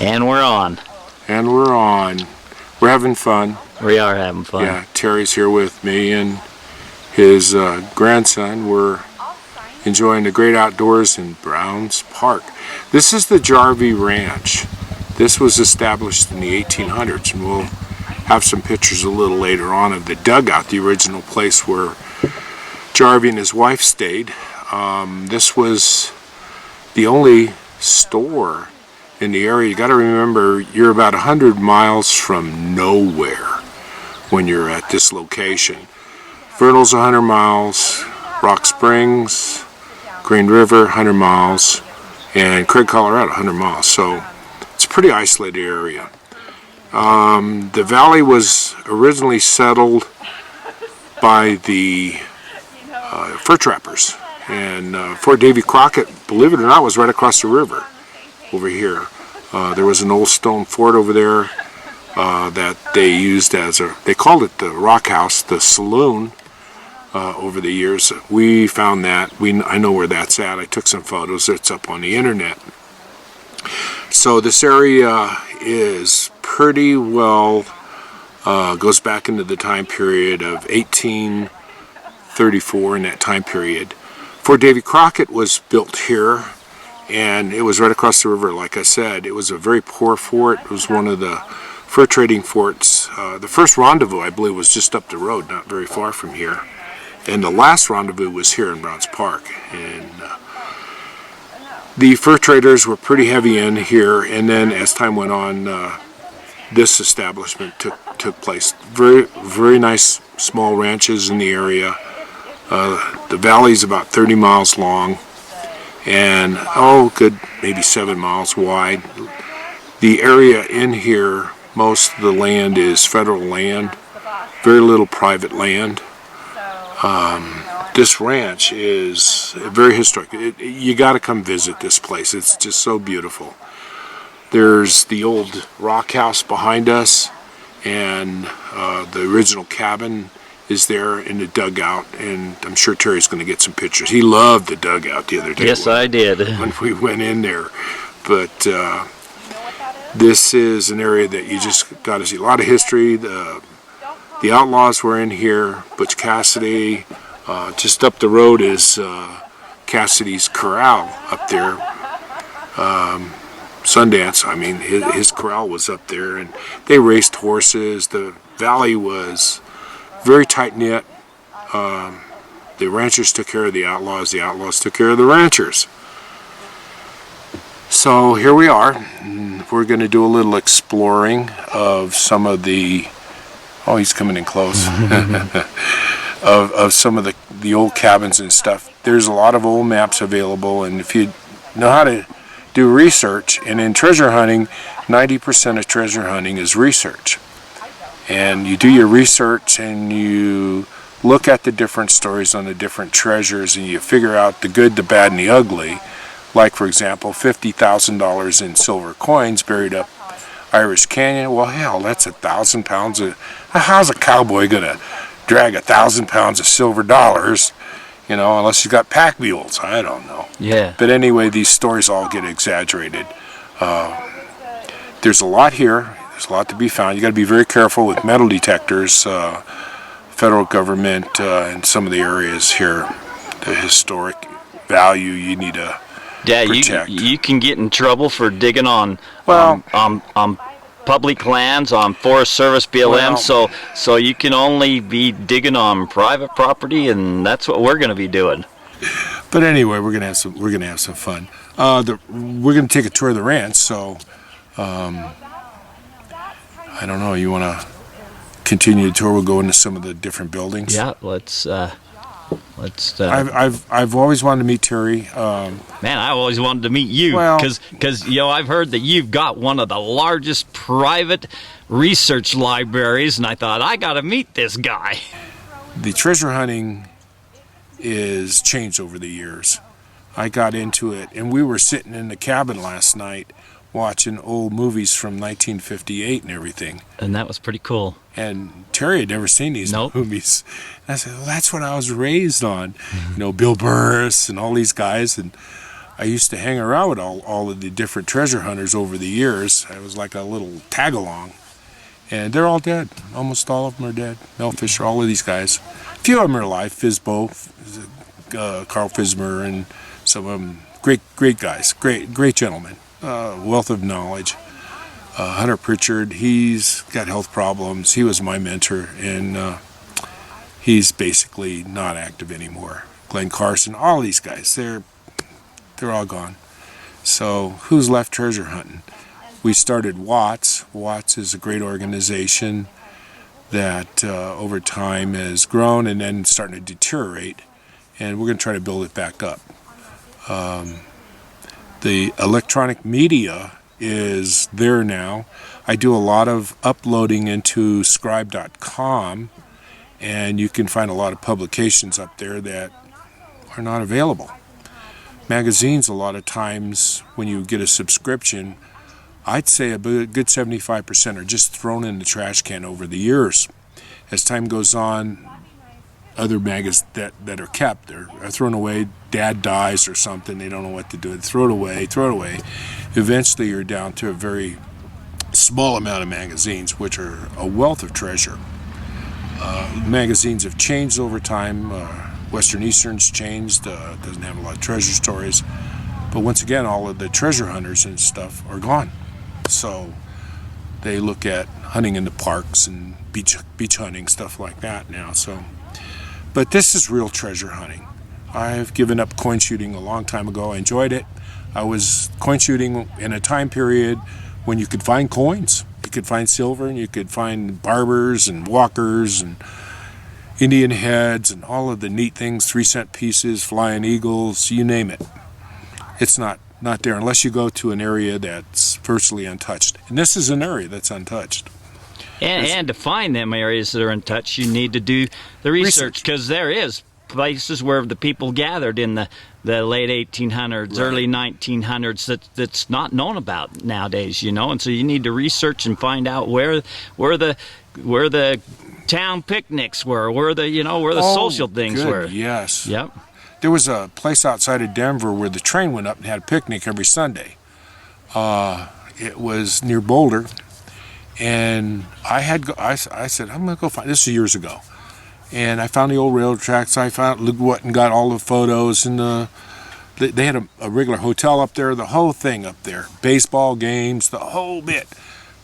And we're on. And we're on. We're having fun. We are having fun. Yeah, Terry's here with me and his grandson. We're enjoying the great outdoors in Browns Park. This is the Jarvie Ranch. This was established in the 1800s, and we'll have some pictures a little later on of the dugout, the original place where Jarvie and his wife stayed. This was the only store in the area. You got to remember, you're about 100 miles from nowhere when you're at this location. Vernal's 100 miles, Rock Springs, Green River 100 miles, and Craig, Colorado 100 miles. So it's a pretty isolated area. The valley was originally settled by the fur trappers, and Fort Davy Crockett, believe it or not, was right across the river over here. There was an old stone fort over there that they used as they called it the Rock House, the saloon, over the years. We found that. I know where that's at. I took some photos. It's up on the internet. So this area is pretty well, goes back into the time period of 1834, in that time period. Fort Davy Crockett was built here, and it was right across the river. Like I said, it was a very poor fort. It was one of the fur trading forts. The first rendezvous, I believe, was just up the road, not very far from here. And the last rendezvous was here in Browns Park. And the fur traders were pretty heavy in here, and then as time went on, this establishment took place. Very, very nice small ranches in the area. The valley's about 30 miles long, and good maybe 7 miles wide. The area in here, most of the land is federal land, very little private land. This ranch is very historic. You got to come visit this place. It's just so beautiful. There's the old rock house behind us, and the original cabin is there in the dugout, and I'm sure Terry's going to get some pictures. He loved the dugout the other day. Yes, I did. When we went in there. But this is an area that you just got to see. A lot of history. The Outlaws were in here. Butch Cassidy. Just up the road is Cassidy's corral up there. Sundance, I mean, his corral was up there, and they raced horses. The valley was very tight-knit. The ranchers took care of the outlaws took care of the ranchers. So here we are. We're going to do a little exploring of some of the, oh, he's coming in close, of some of the old cabins and stuff. There's a lot of old maps available, and if you know how to do research, and in treasure hunting, 90% of treasure hunting is research. And you do your research and you look at the different stories on the different treasures, and you figure out the good, the bad, and the ugly. Like, for example, $50,000 in silver coins buried up Irish Canyon. Well, hell, that's 1,000 pounds of... How's a cowboy going to drag 1,000 pounds of silver dollars, you know, unless you got pack mules? I don't know. Yeah. But anyway, these stories all get exaggerated. There's a lot here. There's a lot to be found. You got to be very careful with metal detectors. Federal government in some of the areas here, the historic value you need to protect. You can get in trouble for digging on public lands, on Forest Service BLM. So you can only be digging on private property, and that's what we're going to be doing. But anyway, we're gonna have some fun. We're gonna take a tour of the ranch. So I don't know. You want to continue the tour? We'll go into some of the different buildings. Yeah, let's. I've always wanted to meet Terry. Man, I always wanted to meet you because you know, I've heard that you've got one of the largest private research libraries, and I thought I got to meet this guy. The treasure hunting is changed over the years. I got into it, and we were sitting in the cabin last night watching old movies from 1958 and everything. And that was pretty cool. And Terry had never seen these movies. And I said, well, that's what I was raised on. You know, Bill Burr and all these guys. And I used to hang around with all of the different treasure hunters over the years. I was like a little tag-along. And they're all dead. Almost all of them are dead. Mel Fisher, all of these guys. A few of them are alive. Fizbo, Carl Fismer, and some of them great guys, great gentlemen. Wealth of knowledge. Hunter Pritchard, he's got health problems. He was my mentor, and he's basically not active anymore. Glenn Carson, all these guys, they're all gone. So who's left treasure hunting? We started Watts. Watts is a great organization that over time has grown and then starting to deteriorate, and we're going to try to build it back up. The electronic media is there now. I do a lot of uploading into scribe.com, and you can find a lot of publications up there that are not available. Magazines, a lot of times when you get a subscription, I'd say a good 75% are just thrown in the trash can over the years. As time goes on, other magazines that are kept are thrown away. Dad dies or something, they don't know what to do. Throw it away. Eventually you're down to a very small amount of magazines, which are a wealth of treasure. Magazines have changed over time. Western Eastern's changed, doesn't have a lot of treasure stories. But once again, all of the treasure hunters and stuff are gone. So they look at hunting in the parks and beach hunting, stuff like that now. So, but this is real treasure hunting. I've given up coin shooting a long time ago. I enjoyed it. I was coin shooting in a time period when you could find coins. You could find silver, and you could find barbers and walkers and Indian heads and all of the neat things, 3-cent pieces, flying eagles, you name it. It's not there unless you go to an area that's virtually untouched. And this is an area that's untouched. And to find them areas that are untouched, you need to do the research, because there is places where the people gathered in the late 1800s, right, early 1900s that's not known about nowadays, and so you need to research and find out where the town picnics were, where the social things were. Yes. Yep. There was a place outside of Denver where the train went up and had a picnic every Sunday. It was near Boulder, and I said, I'm going to go find this. Is years ago, and I found the old railroad tracks. I got all the photos, and they had a regular hotel up there, the whole thing up there, baseball games, the whole bit.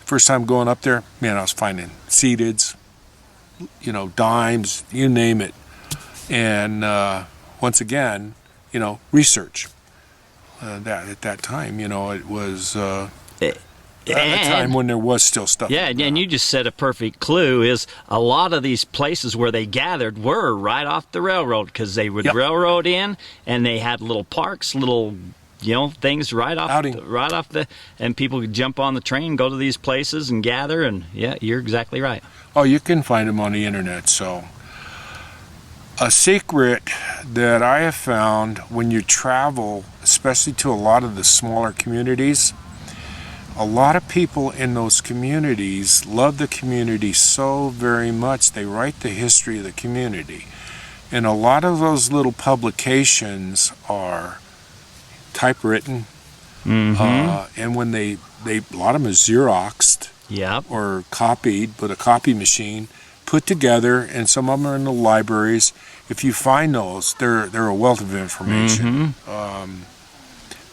First time going up there, man, I was finding seateds, dimes, you name it, and once again, research. That at that time, it was a time when there was still stuff. Yeah, and you just said a perfect clue is a lot of these places where they gathered were right off the railroad, because they would railroad in, and they had little parks, little things right off the, and people could jump on the train, go to these places and gather, and yeah, you're exactly right. Oh, you can find them on the internet. So a secret that I have found when you travel, especially to a lot of the smaller communities, a lot of people in those communities love the community so very much, they write the history of the community. And a lot of those little publications are typewritten, and when they a lot of them is Xeroxed, or copied with a copy machine, put together, and some of them are in the libraries. If you find those, they're a wealth of information.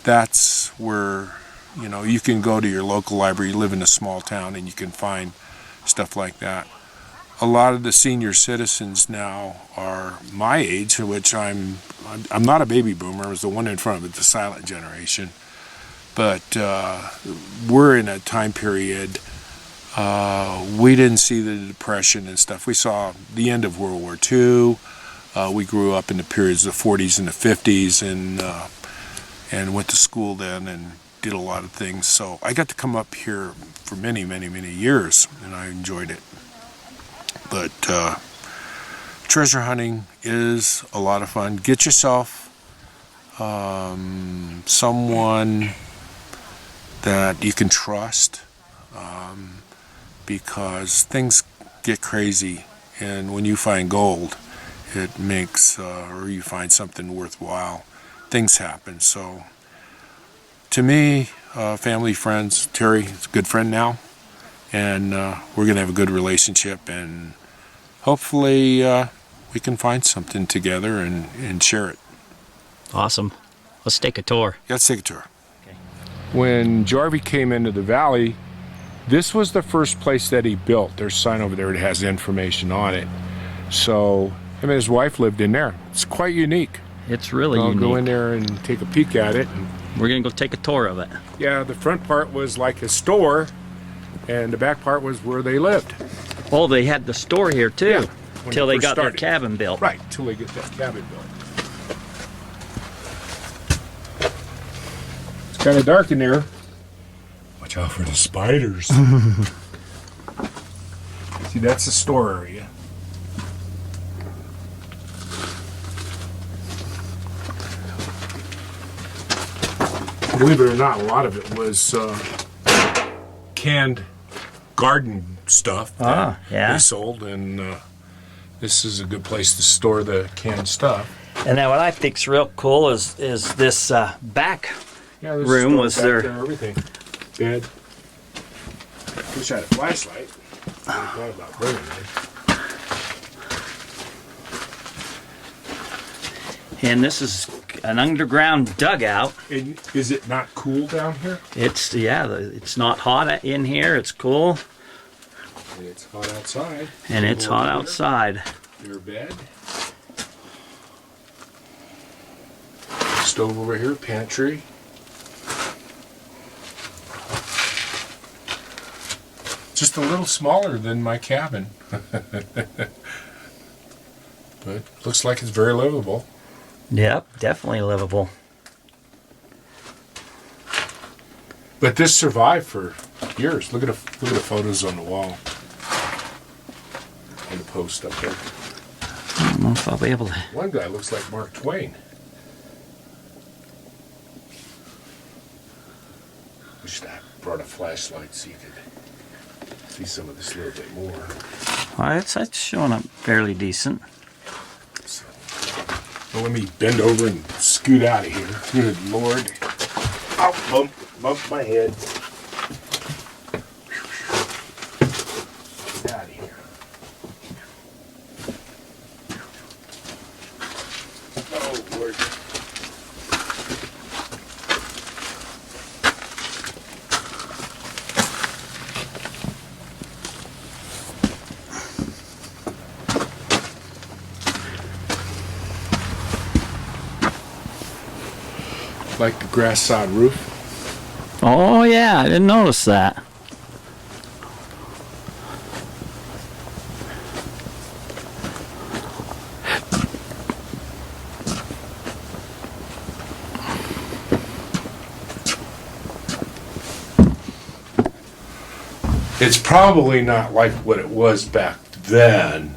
That's where you can go to your local library. You live in a small town, and you can find stuff like that. A lot of the senior citizens now are my age, which I'm not a baby boomer. I was the one in front of it, the silent generation. But we're in a time period. We didn't see the Depression and stuff. We saw the end of World War II. We grew up in the periods of the 40s and the 50s, and went to school then and did a lot of things. So I got to come up here for many, many, many years, and I enjoyed it. But treasure hunting is a lot of fun. Get yourself someone that you can trust, because things get crazy, and when you find gold, it makes, or you find something worthwhile, things happen. So to me, family, friends. Terry is a good friend now, and we're going to have a good relationship, and hopefully we can find something together and share it. Awesome. Let's take a tour. Yeah, let's take a tour. Okay. When Jarvie came into the valley, this was the first place that he built. There's a sign over there that has information on it. So him and his wife lived in there. It's quite unique. It's really I'll unique. go in there and take a peek at it. We're going to go take a tour of it. Yeah, the front part was like a store, and the back part was where they lived. Oh, they had the store here too, Yeah, till they got started. their cabin built. Right, till they get that cabin built. It's kind of dark in there. Watch out for the spiders. See, that's the store area. Believe it or not, a lot of it was canned garden stuff that they sold, and this is a good place to store the canned stuff. And then what I think's real cool is this back room was there. Everything. Bed. Wish I had a flashlight. I thought about bringing it. And this is an underground dugout. And is it not cool down here? It's it's not hot in here. It's cool. And it's hot outside. And it's hot outside. Their bed. Stove over here, pantry. Just a little smaller than my cabin. But looks like it's very livable. Yep, definitely livable. But this survived for years. Look at the photos on the wall. On the post up there. I don't know if I'll be able to. One guy looks like Mark Twain. Wish I brought a flashlight so you could see some of this a little bit more. Well, it's showing up fairly decent. So, well, let me bend over and scoot out of here. Good Lord. I'll bump my head. Get out of here. Oh, Lord. Like the grass sod roof. Oh yeah, I didn't notice that. It's probably not like what it was back then,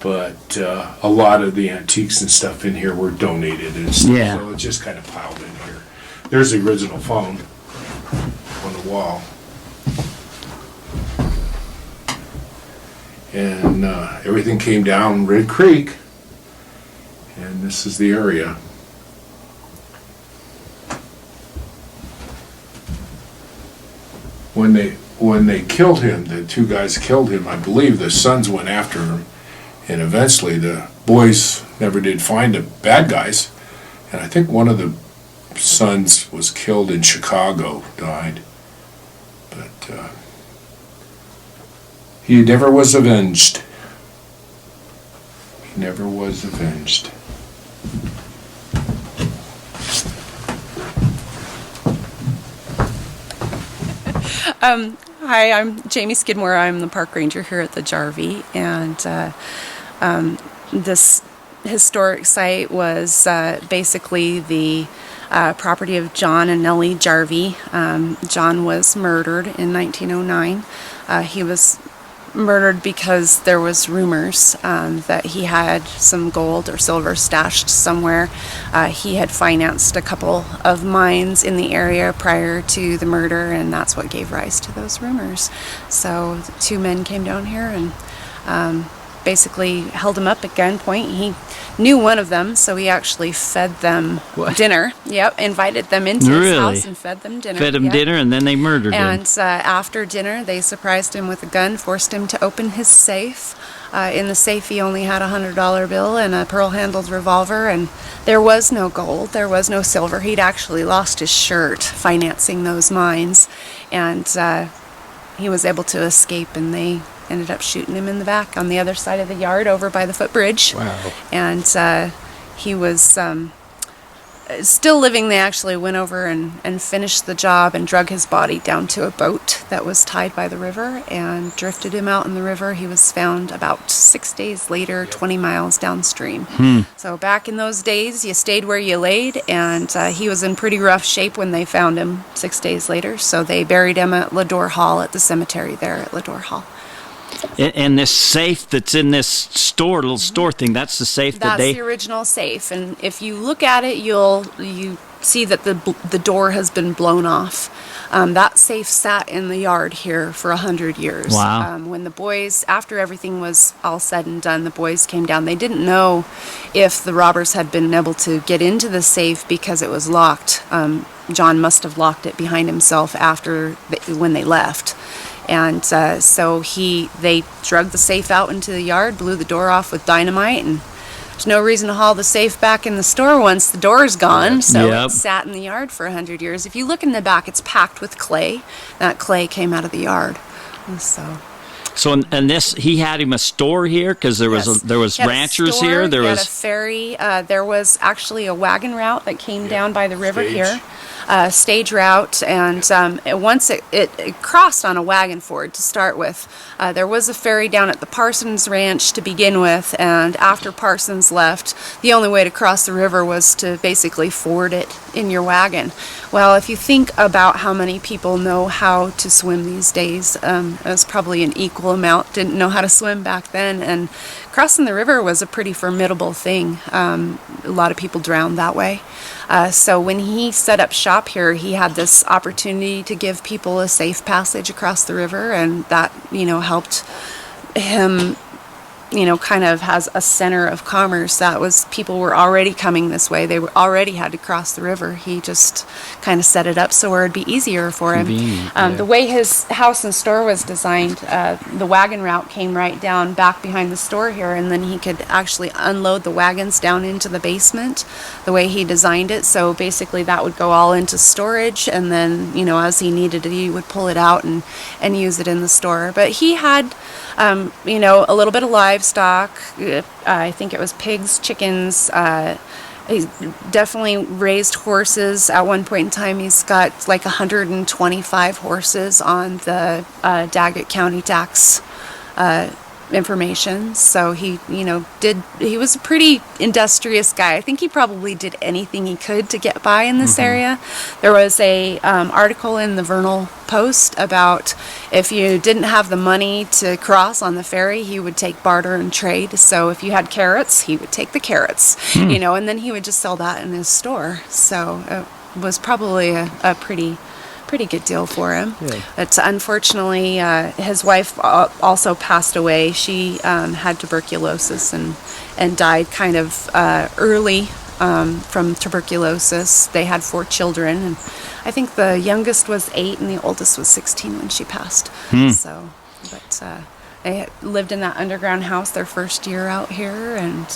but a lot of the antiques and stuff in here were donated and stuff, Yeah. so it just kind of piled in here. There's the original phone on the wall. And everything came down Red Creek, and this is the area. When they killed him, the two guys killed him, I believe the sons went after him, and eventually the boys never did find the bad guys, and I think one of the sons was killed in Chicago, died, but he never was avenged. He never was avenged. Hi, I'm Jamie Skidmore. I'm the park ranger here at the Jarvie, and this historic site was basically the property of John and Nellie Jarvie. John was murdered in 1909. He was murdered because there was rumors that he had some gold or silver stashed somewhere. He had financed a couple of mines in the area prior to the murder, and that's what gave rise to those rumors. So two men came down here and basically held him up at gunpoint. He knew one of them, so he actually fed them dinner. Yep, invited them into his house and fed them dinner. Fed him dinner, and then they murdered him. And after dinner, they surprised him with a gun, forced him to open his safe. In the safe, he only had a $100 bill and a pearl-handled revolver, and there was no gold, there was no silver. He'd actually lost his shirt financing those mines, and he was able to escape, and they ended up shooting him in the back on the other side of the yard over by the footbridge. Wow. And he was still living. They actually went over and finished the job and drug his body down to a boat that was tied by the river and drifted him out in the river. He was found about 6 days later, 20 miles downstream. So back in those days, you stayed where you laid, and he was in pretty rough shape when they found him 6 days later. So they buried him at Lador Hall, at the cemetery there at Lador Hall. And this safe that's in this store, little store thing, that's the safe That's the original safe. And if you look at it, you see that the door has been blown off. That safe sat in the yard here for 100 years. Wow. When the boys, after everything was all said and done, the boys came down. They didn't know if the robbers had been able to get into the safe because it was locked. John must have locked it behind himself when they left. And so they dragged the safe out into the yard, blew the door off with dynamite, and there's no reason to haul the safe back in the store once the door's gone. So it sat in the yard for 100 years. If you look in the back, it's packed with clay. That clay came out of the yard. So and this, he had him a store here because there was ranchers here. There was a ferry. There was actually a wagon route that came down by the river here. Stage route, and once it crossed on a wagon ford to start with. There was a ferry down at the Parsons Ranch to begin with, and after Parsons left, the only way to cross the river was to basically ford it in your wagon. Well, if you think about how many people know how to swim these days, it was probably an equal amount didn't know how to swim back then, and crossing the river was a pretty formidable thing. A lot of people drowned that way. So when he set up shop here, he had this opportunity to give people a safe passage across the river, and that, helped him, kind of has a center of commerce. That was, people were already coming this way. They already had to cross the river. He just kind of set it up so where it'd be easier for him. The way his house and store was designed, the wagon route came right down back behind the store here, and then he could actually unload the wagons down into the basement the way he designed it. So basically that would go all into storage, and then, as he needed it, he would pull it out and use it in the store. But he had, a little bit of livestock. I think it was pigs, chickens. He definitely raised horses. At one point in time, he's got like 125 horses on the Daggett County tax information. So he was a pretty industrious guy. I think he probably did anything he could to get by in this area. There was a article in the Vernal Post about if you didn't have the money to cross on the ferry, he would take barter and trade. So if you had carrots, he would take the carrots, and then he would just sell that in his store. So it was probably a pretty good deal for him. But unfortunately, his wife also passed away. She had tuberculosis and died kind of early from tuberculosis. They had 4 children, and I think the youngest was 8 and the oldest was 16 when she passed. They lived in that underground house their first year out here, and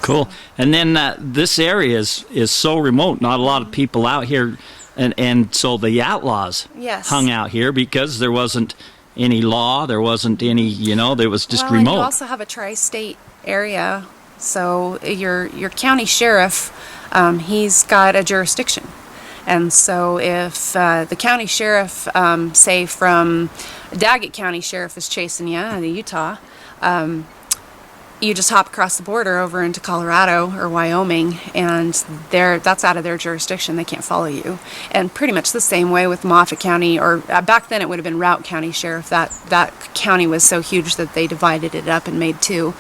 cool. And then this area is so remote. Not a lot of people out here. And so the outlaws hung out here because there wasn't any law, there wasn't any, there was just remote. And you also have a tri-state area, so your county sheriff, he's got a jurisdiction. And so if the county sheriff, say from Daggett County Sheriff is chasing you out of Utah, you just hop across the border over into Colorado or Wyoming, and that's out of their jurisdiction. They can't follow you. And pretty much the same way with Moffat County, or back then it would have been Routt County Sheriff. That county was so huge that they divided it up and made 2.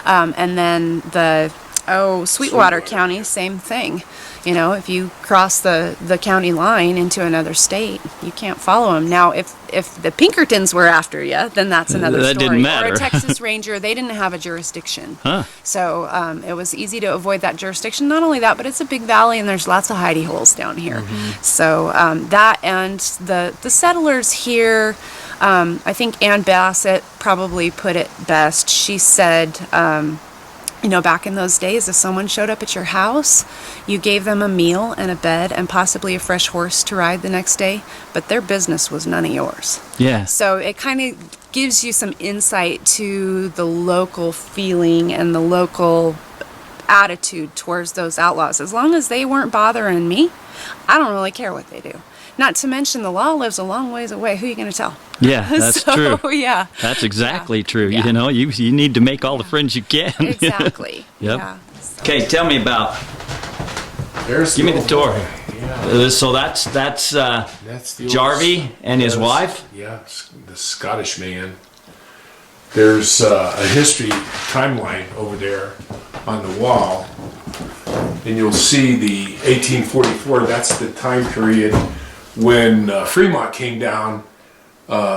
And then the Oh, Sweetwater County, same thing. You know, if you cross the county line into another state, you can't follow them. Now, if the Pinkertons were after you, then that's another That story. didn't matter. Or a Texas Ranger, they didn't have a jurisdiction. Huh. So it was easy to avoid that jurisdiction. Not only that, but it's a big valley and there's lots of hidey holes down here. So that and the settlers here, I think Ann Bassett probably put it best. She said, you know, back in those days, if someone showed up at your house, you gave them a meal and a bed and possibly a fresh horse to ride the next day, but their business was none of yours. Yeah. So it kind of gives you some insight to the local feeling and the local attitude towards those outlaws. As long as they weren't bothering me, I don't really care what they do. Not to mention the law lives a long ways away. Who are you going to tell? Yeah, that's so, true. Yeah. That's exactly true. Yeah. You know, you need to make all the friends you can. Exactly. Yep. Yeah. Okay, tell me about. Give me the tour. So that's the Jarvie and his wife. Yeah, the Scottish man. There's a history timeline over there on the wall, and you'll see the 1844. That's the time period when Fremont came down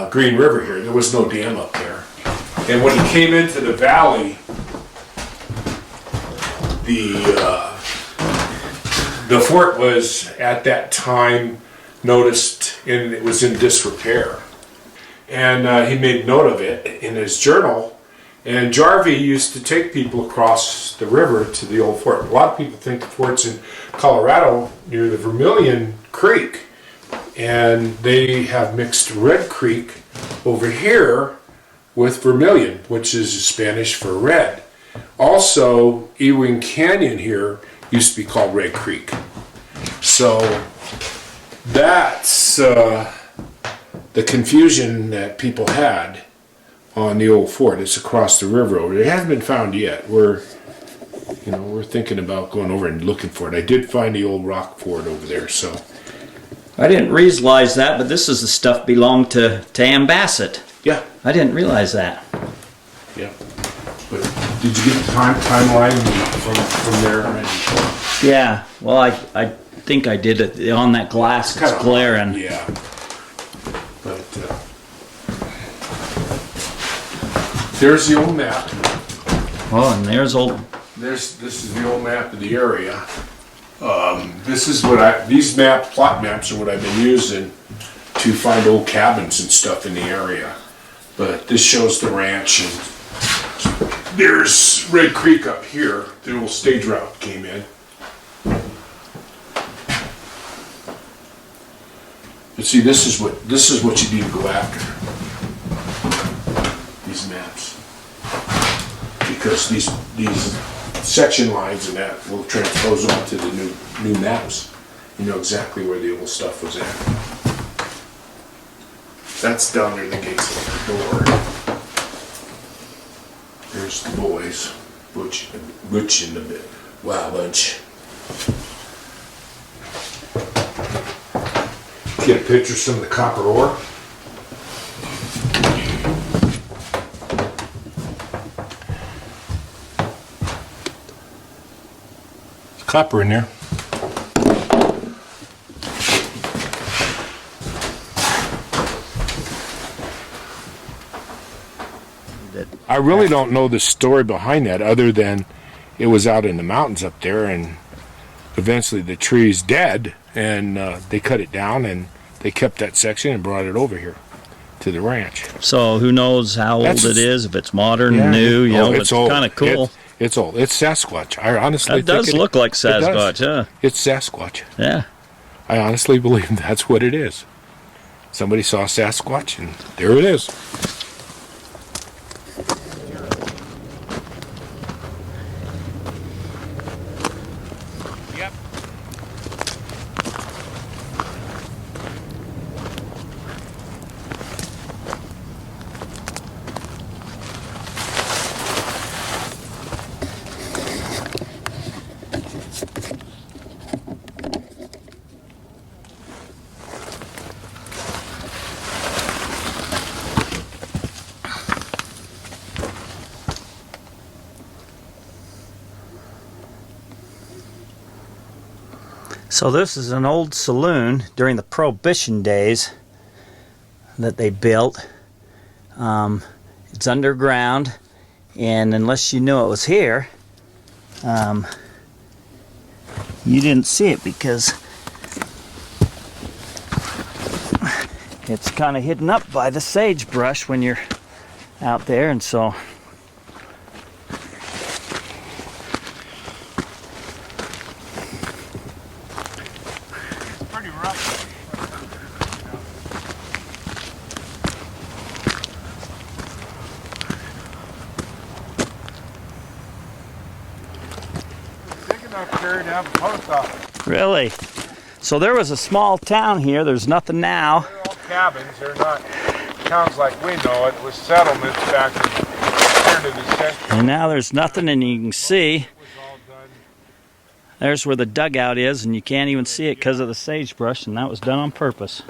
Green River here. There was no dam up there, and when he came into the valley, the fort was at that time noticed, and it was in disrepair. And he made note of it in his journal. And Jarvie used to take people across the river to the old fort. A lot of people think the fort's in Colorado near the Vermilion Creek. And they have mixed Red Creek over here with Vermilion, which is Spanish for red. Also, Ewing Canyon here used to be called Red Creek. So that's the confusion that people had on the old fort. It's across the river over there. It hasn't been found yet. We're thinking about going over and looking for it. I did find the old rock fort over there, so. I didn't realize that, but this is the stuff belonged to Ann Bassett. Yeah. I didn't realize that. Yeah. But did you get the timeline from there? Yeah. Well, I think I did it on that glass. It's glaring. Yeah. But there's the old map. Oh, and there's old. This is the old map of the area. This is these plot maps are what I've been using to find old cabins and stuff in the area. But this shows the ranch, and there's Red Creek up here. The old stage route came in. But see, this is what you need to go after. These maps, because these section lines and that will transpose onto the new maps. You know exactly where the old stuff was at. That's down near the gates of the door. There's the boys, Butch and the Wild Bunch. Get a picture of some of the copper ore. There's copper in there. I really don't know the story behind that other than it was out in the mountains up there, and eventually the tree's dead, and they cut it down and they kept that section and brought it over here to the ranch. So who knows how old it is, if it's modern, new, it's kind of cool. It's old. It's Sasquatch. I honestly think it does look like Sasquatch, yeah. It's Sasquatch. Yeah. I honestly believe that's what it is. Somebody saw Sasquatch, and there it is. So this is an old saloon during the Prohibition days that they built. It's underground, and unless you knew it was here, you didn't see it because it's kind of hidden up by the sagebrush when you're out there, and so Pretty rough. Big enough area to have a post office. really. So there was a small town here. There's nothing now. They're all cabins. They're not towns like we know it. It was settlements back in the turn of the century. And now there's nothing, and you can see It was all done. there's where the dugout is, and you can't even see it because of the sagebrush, and that was done on purpose.